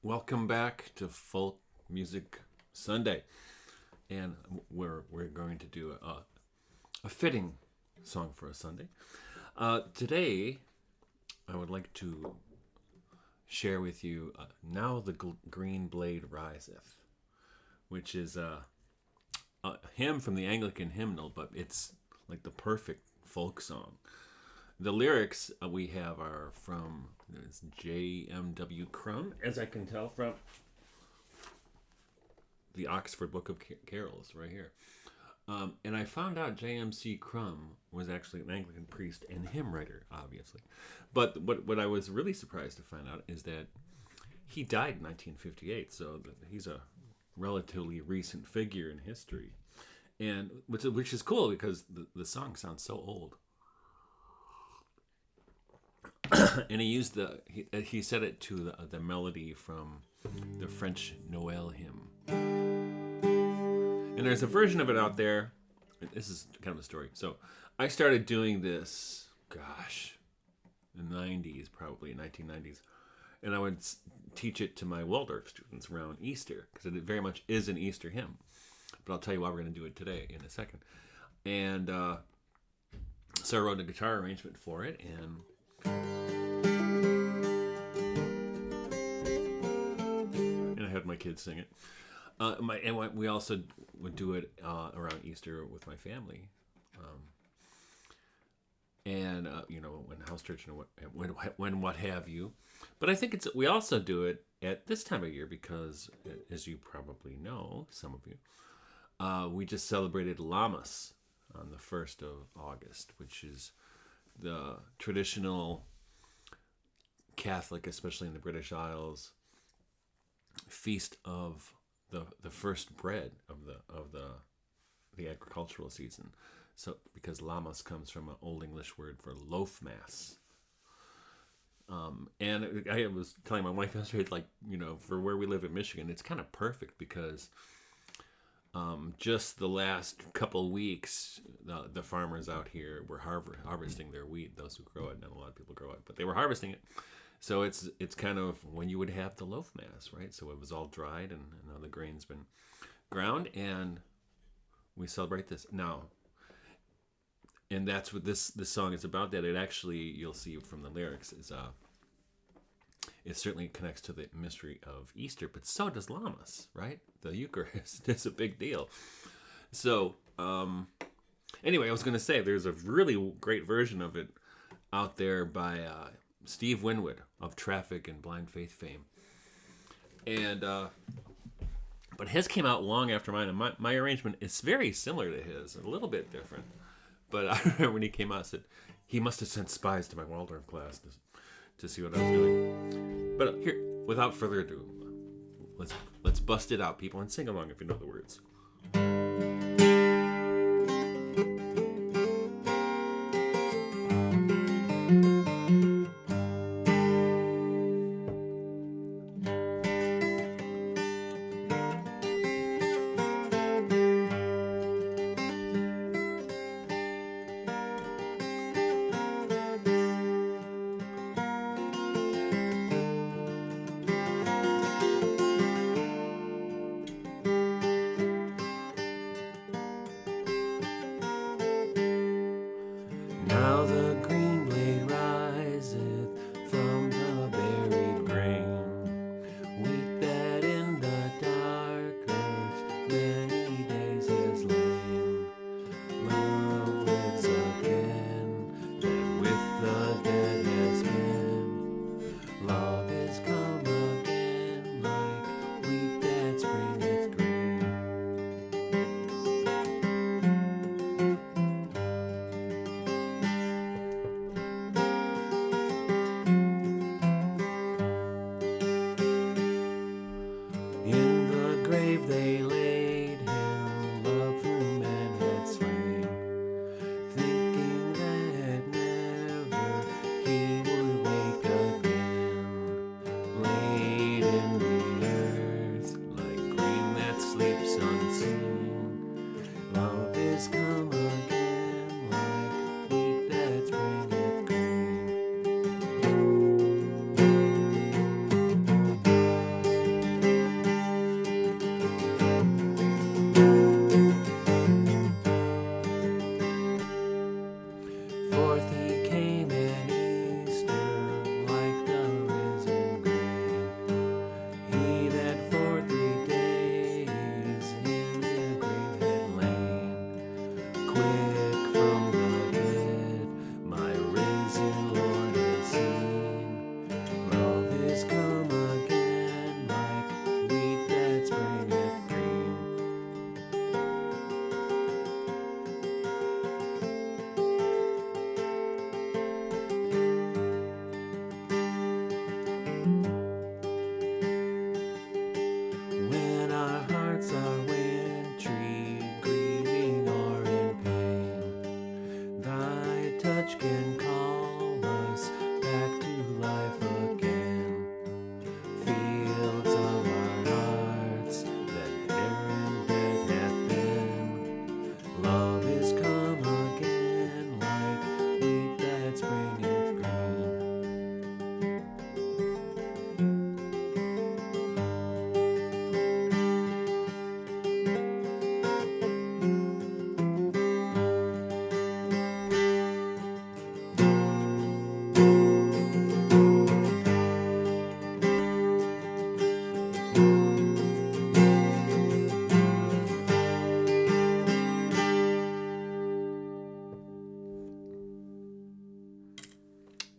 Welcome back to Folk Music Sunday, and we're going to do a fitting song for a Sunday. Today, I would like to share with you Now the Green Blade Riseth, which is a hymn from the Anglican hymnal, but it's like the perfect folk song. The lyrics we have are from J.M.W. Crum, as I can tell from the Oxford Book of Carols right here. And I found out J.M.C. Crum was actually an Anglican priest and hymn writer, obviously. But what I was really surprised to find out is that he died in 1958, so he's a relatively recent figure in history. And which is cool because the song sounds so old. And he used he set it to the melody from the French Noel hymn. And there's a version of it out there. This is kind of a story. So I started doing this, in the 90s, probably 1990s. And I would teach it to my Waldorf students around Easter, because it very much is an Easter hymn. But I'll tell you why we're going to do it today in a second. And so I wrote a guitar arrangement for it, and I had my kids sing it. We also would do it around Easter with my family, when house church and when what have you. But I think we also do it at this time of year because, as you probably know, some of you, we just celebrated Lammas on the 1st of August, which is the traditional Catholic, especially in the British Isles, feast of the first bread of the agricultural season. So because Lammas comes from an Old English word for loaf mass. And I was telling my wife yesterday, for where we live in Michigan, it's kind of perfect because just the last couple weeks, the farmers out here were harvesting their wheat. Those who grow it, not a lot of people grow it, but they were harvesting it. So it's kind of when you would have the loaf mass, right? So it was all dried, and now the grain's been ground, and we celebrate this now. And that's what this song is about. That it actually, you'll see from the lyrics, is it certainly connects to the mystery of Easter, but so does Lammas, right? The Eucharist is a big deal. So, anyway, I was going to say, there's a really great version of it out there by Steve Winwood of Traffic and Blind Faith fame. And, but his came out long after mine, and my arrangement is very similar to his, a little bit different. But I remember when he came out, I said, he must have sent spies to my Waldorf class to see what I was doing. But here, without further ado, let's bust it out, people, and sing along if you know the words.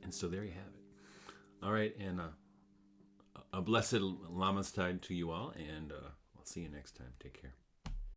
And so there you have it. All right, and a blessed Lammas Tide to you all, and I'll see you next time. Take care.